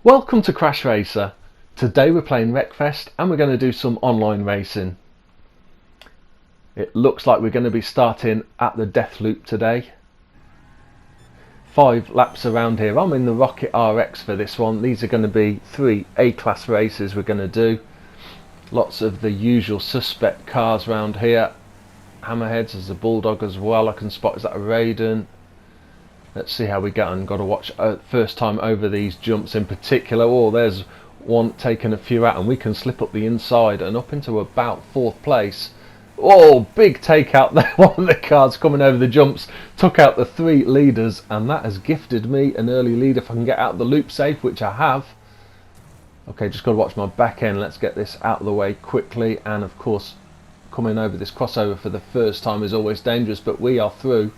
Welcome to CrashRacer. Today we're playing Wreckfest and we're going to do some online racing. It looks like we're going to be starting at the death loop today. 5 laps around here. I'm in the Rocket RX for this one. These are going to be 3 A-class races we're going to do. Lots of the usual suspect cars around here. Hammerheads, there's a Bulldog as well I can spot. Is that a Raiden? Let's see how we get on. Got to watch first time over these jumps in particular. Oh, there's one taking a few out and we can slip up the inside and up into about 4th place. Oh, big takeout there. One of the cars coming over the jumps took out the 3 leaders, and that has gifted me an early lead if I can get out the loop safe, which I have. Okay, just got to watch my back end. Let's get this out of the way quickly. And of course, coming over this crossover for the first time is always dangerous, but we are through.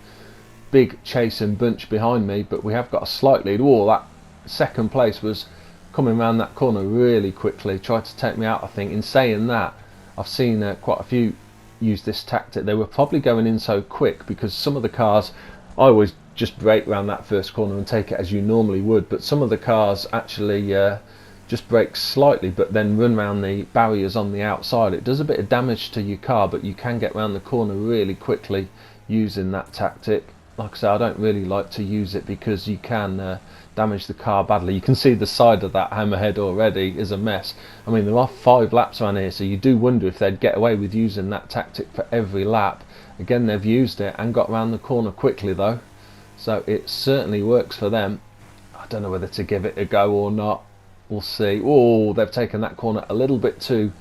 Big chasing bunch behind me, but we have got a slight lead. Oh, that second place was coming around that corner really quickly, tried to take me out. I think in saying that, I've seen quite a few use this tactic. They were probably going in so quick because some of the cars, I always just brake around that first corner and take it as you normally would, but some of the cars actually just brake slightly but then run around the barriers on the outside. It does a bit of damage to your car, but you can get around the corner really quickly using that tactic. Like I say, I don't really like to use it because you can damage the car badly. You can see the side of that Hammerhead already is a mess. I mean, there are 5 laps around here, so you do wonder if they'd get away with using that tactic for every lap. Again, they've used it and got around the corner quickly though, so it certainly works for them. I don't know whether to give it a go or not. We'll see. Oh, they've taken that corner a little bit too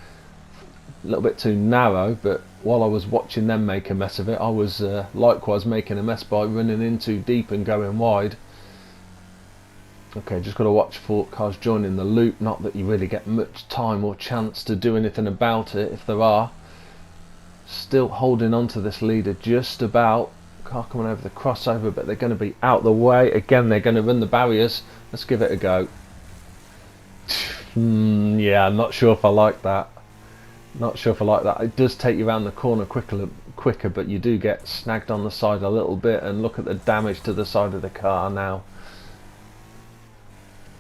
narrow, but while I was watching them make a mess of it, I was likewise making a mess by running in too deep and going wide. Okay, just got to watch for cars joining the loop. Not that you really get much time or chance to do anything about it if there are. Still holding on to this leader just about. Car coming over the crossover, but they're going to be out the way. Again, they're going to run the barriers. Let's give it a go. Yeah, I'm not sure if I like that. Not sure if I like that. It does take you around the corner quicker, but you do get snagged on the side a little bit, and look at the damage to the side of the car now.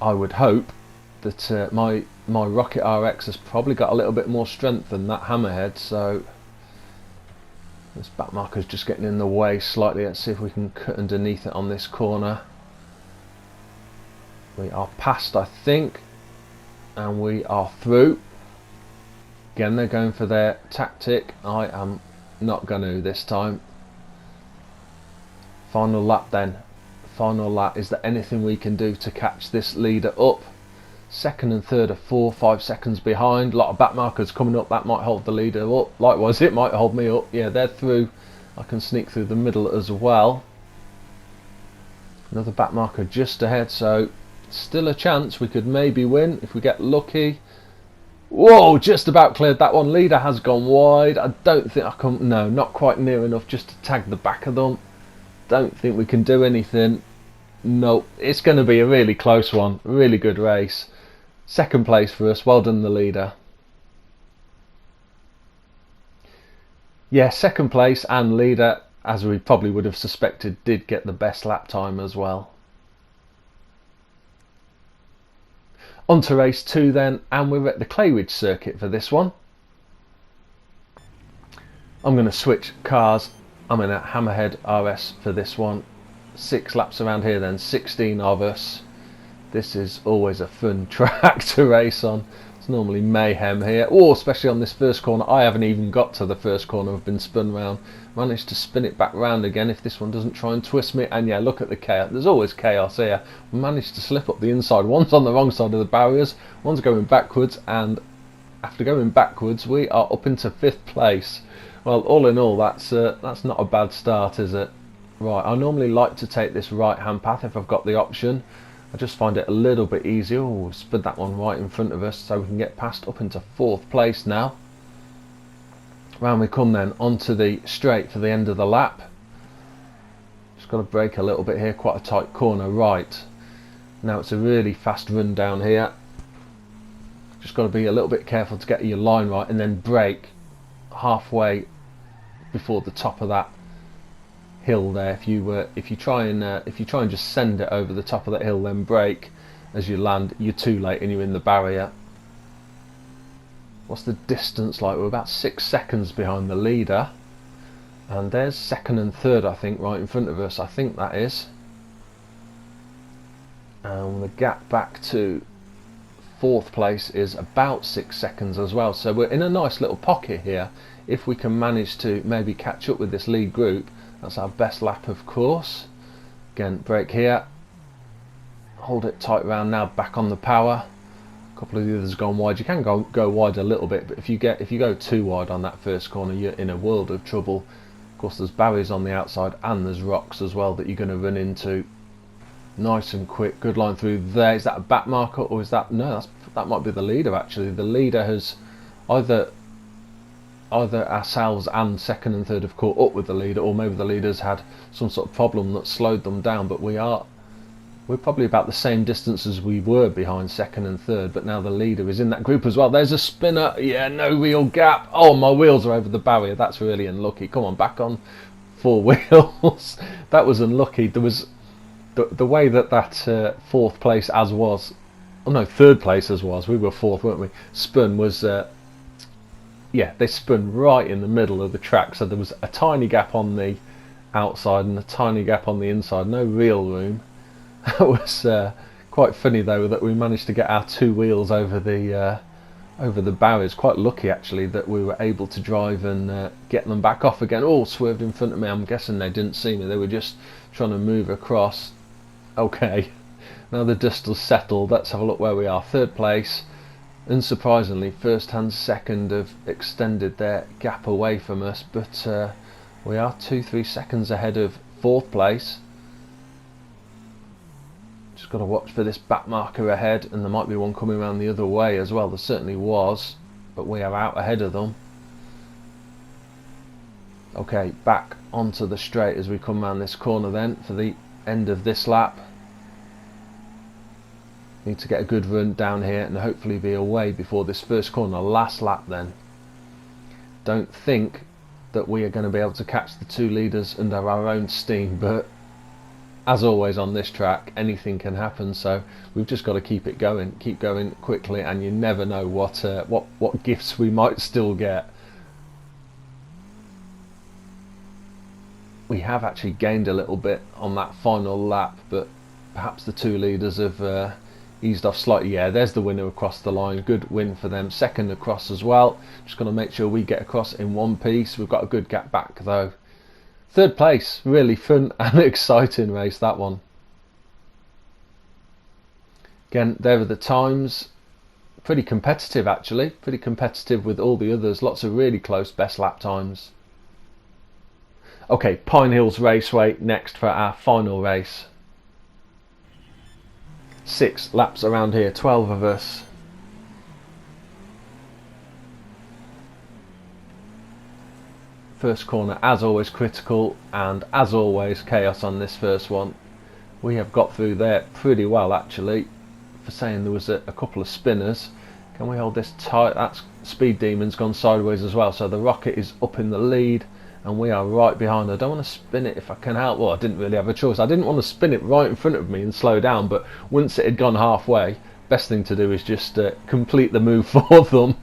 I would hope that my Rocket RX has probably got a little bit more strength than that Hammerhead, so this back marker's just getting in the way slightly. Let's see if we can cut underneath it on this corner. We are past, I think, and we are through. Again, they're going for their tactic. I am not going to this time. Final lap then. Final lap. Is there anything we can do to catch this leader up? Second and third are 4-5 seconds behind. A lot of back markers coming up. That might hold the leader up. Likewise, it might hold me up. Yeah, they're through. I can sneak through the middle as well. Another back marker just ahead, so still a chance. We could maybe win if we get lucky. Whoa, just about cleared that one. Leader has gone wide. I don't think I can, no, not quite near enough just to tag the back of them. Don't think we can do anything. No, it's going to be a really close one. Really good race. Second place for us. Well done, the leader. Yeah, second place and leader, as we probably would have suspected, did get the best lap time as well. On to race 2 then, and we're at the Claywood circuit for this one. I'm going to switch cars. I'm in a Hammerhead RS for this one. 6 laps around here then, 16 of us. This is always a fun track to race on. It's normally mayhem here. Oh, especially on this first corner. I haven't even got to the first corner. I've been spun round. Managed to spin it back round again if this one doesn't try and twist me. And yeah, look at the chaos. There's always chaos here. Managed to slip up the inside. One's on the wrong side of the barriers. One's going backwards. And after going backwards, we are up into 5th place. Well, all in all, that's not a bad start, is it? Right, I normally like to take this right-hand path if I've got the option. I just find it a little bit easier. Oh, spin that one right in front of us so we can get past up into 4th place now. Round we come then onto the straight for the end of the lap. Just got to brake a little bit here, quite a tight corner right. Now it's a really fast run down here. Just got to be a little bit careful to get your line right and then brake halfway before the top of that hill there. If you try and just send it over the top of that hill, then brake as you land, you're too late and you're in the barrier. What's the distance like? We're about 6 seconds behind the leader, and there's second and third, I think, right in front of us. I think that is. And the gap back to fourth place is about 6 seconds as well, so we're in a nice little pocket here. If we can manage to maybe catch up with this lead group, that's our best lap, of course. Again, brake here, hold it tight round now, back on the power. A couple of the others gone wide. You can go wide a little bit, but if you go too wide on that first corner, you're in a world of trouble. Of course, there's barriers on the outside and there's rocks as well that you're going to run into. Nice and quick, good line through there. Is that a back marker, or is that, no, that might be the leader actually. The leader has either ourselves and second and third have caught up with the leader, or maybe the leader's had some sort of problem that slowed them down. But we're probably about the same distance as we were behind second and third, but now the leader is in that group as well. There's a spinner. Yeah, no real gap. Oh, my wheels are over the barrier. That's really unlucky. Come on, back on 4 wheels. That was unlucky. There was the way that fourth place as was, oh no, third place as was, we were fourth, weren't we, spun was, yeah, they spun right in the middle of the track, so there was a tiny gap on the outside and a tiny gap on the inside, no real room. That was quite funny though, that we managed to get our 2 wheels over the barriers. Quite lucky actually that we were able to drive and get them back off again. Oh, swerved in front of me. I'm guessing they didn't see me, they were just trying to move across. Okay, now the dust has settled. Let's have a look where we are. Third place. Unsurprisingly, first and second have extended their gap away from us, but we are 2-3 seconds ahead of fourth place. Just got to watch for this back marker ahead, and there might be one coming around the other way as well. There certainly was, but we are out ahead of them. Okay, back onto the straight as we come round this corner then for the end of this lap. Need to get a good run down here and hopefully be away before this first corner. Last lap then. Don't think that we are going to be able to catch the 2 leaders under our own steam, but as always on this track, anything can happen, so we've just got to keep going quickly, and you never know what gifts we might still get. We have actually gained a little bit on that final lap, but perhaps the 2 leaders have eased off slightly. Yeah, there's the winner across the line. Good win for them. Second across as well. Just going to make sure we get across in one piece. We've got a good gap back though. Third place. Really fun and exciting race, that one. Again, there are the times. Pretty competitive actually. Pretty competitive with all the others. Lots of really close best lap times. Okay, Pine Hills Raceway next for our final race. 6 laps around here, 12 of us. First corner as always critical, and as always chaos on this first one. We have got through there pretty well actually, for saying there was a couple of spinners. Can we hold this tight? That's Speed Demon's gone sideways as well, so the Rocket is up in the lead and we are right behind. I don't want to spin it if I can help. Well, I didn't really have a choice. I didn't want to spin it right in front of me and slow down, but once it had gone halfway, best thing to do is just complete the move for them.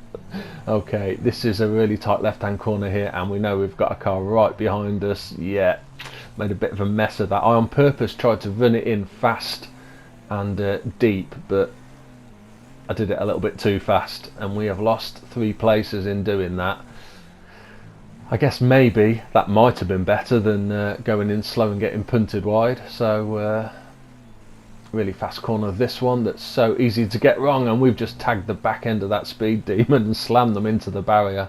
Okay, this is a really tight left hand corner here, and we know we've got a car right behind us. Yeah, made a bit of a mess of that. I on purpose tried to run it in fast and deep, but I did it a little bit too fast, and we have lost 3 places in doing that. I guess maybe that might have been better than going in slow and getting punted wide. So really fast corner, this one that's so easy to get wrong, and we've just tagged the back end of that Speed Demon and slammed them into the barrier.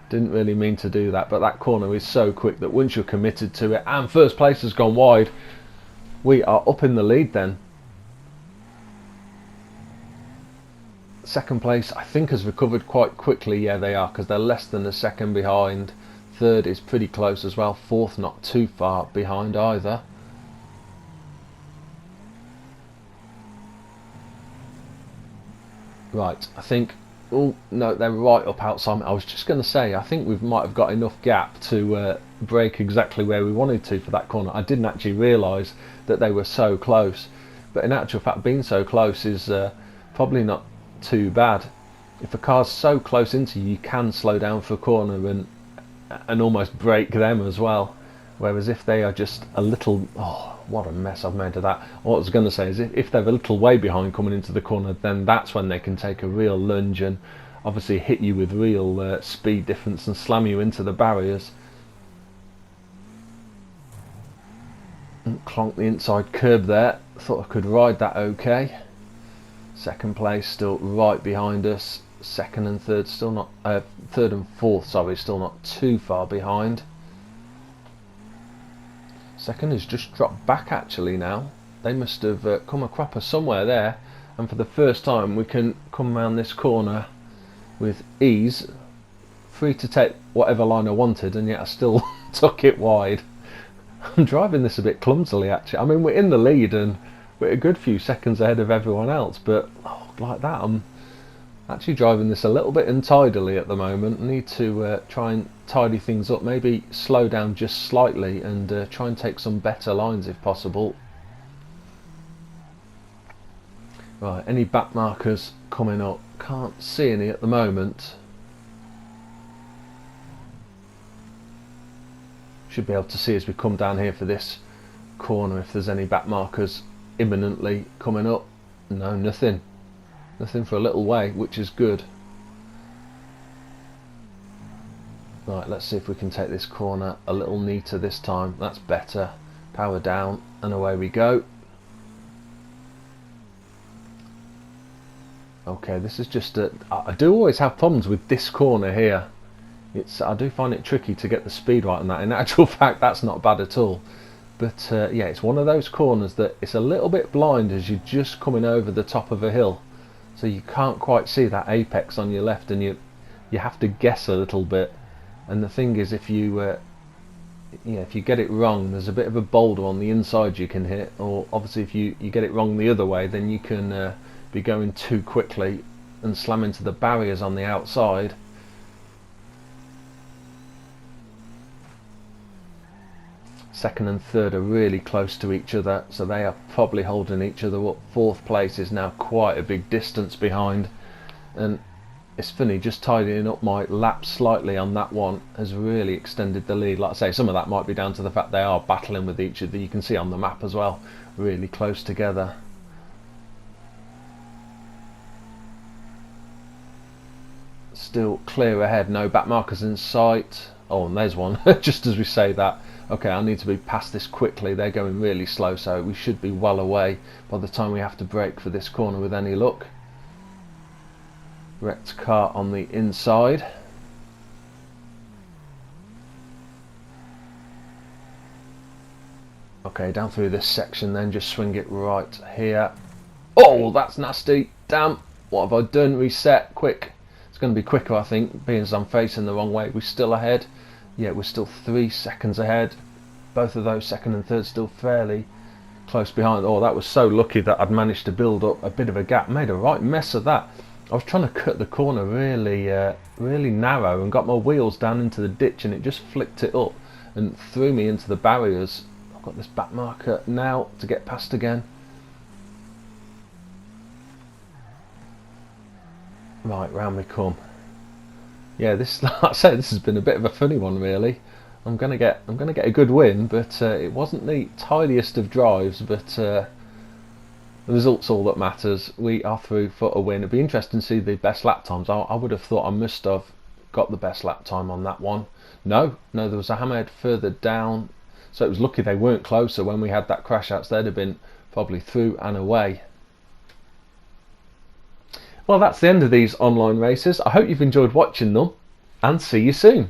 Didn't really mean to do that, but that corner is so quick that once you're committed to it, and first place has gone wide, we are up in the lead then. Second place I think has recovered quite quickly. Yeah, they are, because they're less than a second behind. Third is pretty close as well. Fourth not too far behind either. Right, I think, oh no, they're right up outside me. I was just going to say, I think we might have got enough gap to brake exactly where we wanted to for that corner. I didn't actually realise that they were so close. but in actual fact being so close is probably not too bad. If a car's so close into you, you can slow down for a corner and almost break them as well. Whereas if they are just a little, oh, what a mess I've made of that. What I was going to say is if they're a little way behind coming into the corner, then that's when they can take a real lunge and obviously hit you with real speed difference and slam you into the barriers. And clonk the inside curb there. Thought I could ride that okay. Second place still right behind us. Second and third still not, third and fourth, sorry, still not too far behind. Second has just dropped back actually now. They must have come a cropper somewhere there, and for the first time we can come around this corner with ease, free to take whatever line I wanted, and yet I still took it wide. I'm driving this a bit clumsily actually. I mean, we're in the lead and we're a good few seconds ahead of everyone else, but like that I'm actually driving this a little bit untidily at the moment. I need to try and tidy things up, maybe slow down just slightly and try and take some better lines if possible. Right, any back markers coming up? Can't see any at the moment. Should be able to see as we come down here for this corner if there's any back markers imminently coming up. No, nothing. Nothing for a little way, which is good. Right, let's see if we can take this corner a little neater this time. That's better. Power down and away we go. Okay, this is just I do always have problems with this corner here. I do find it tricky to get the speed right on that. In actual fact, that's not bad at all. But yeah, it's one of those corners that it's a little bit blind as you're just coming over the top of a hill. So you can't quite see that apex on your left, and you have to guess a little bit. And the thing is, if you get it wrong, there's a bit of a boulder on the inside you can hit, or obviously if you get it wrong the other way, then you can be going too quickly and slam into the barriers on the outside. Second and third are really close to each other, so they are probably holding each other up. Fourth place is now quite a big distance behind, and it's funny, just tidying up my lap slightly on that one has really extended the lead. Like I say, some of that might be down to the fact they are battling with each other. You can see on the map as well, really close together. Still clear ahead, no back markers in sight. Oh, and there's one just as we say that. Okay, I need to be past this quickly. They're going really slow, so we should be well away by the time we have to brake for this corner with any luck. Wrecked car on the inside. Okay, down through this section then, just swing it right here. Oh, that's nasty. Damn, what have I done? Reset, quick. It's going to be quicker, I think, being as I'm facing the wrong way. We're still ahead. Yeah, we're still 3 seconds ahead. Both of those second and third still fairly close behind. Oh, that was so lucky that I'd managed to build up a bit of a gap. Made a right mess of that. I was trying to cut the corner really narrow and got my wheels down into the ditch, and it just flicked it up and threw me into the barriers. I've got this back marker now to get past again. Right, round we come. Yeah, this, like I said, this has been a bit of a funny one really. I'm gonna get a good win, but it wasn't the tidiest of drives, but the result's all that matters. We are through for a win. It'd be interesting to see the best lap times. I would have thought I must have got the best lap time on that one. No, there was a Hammerhead further down, so it was lucky they weren't closer. When we had that crash outs, they'd have been probably through and away. Well, that's the end of these online races. I hope you've enjoyed watching them, and see you soon.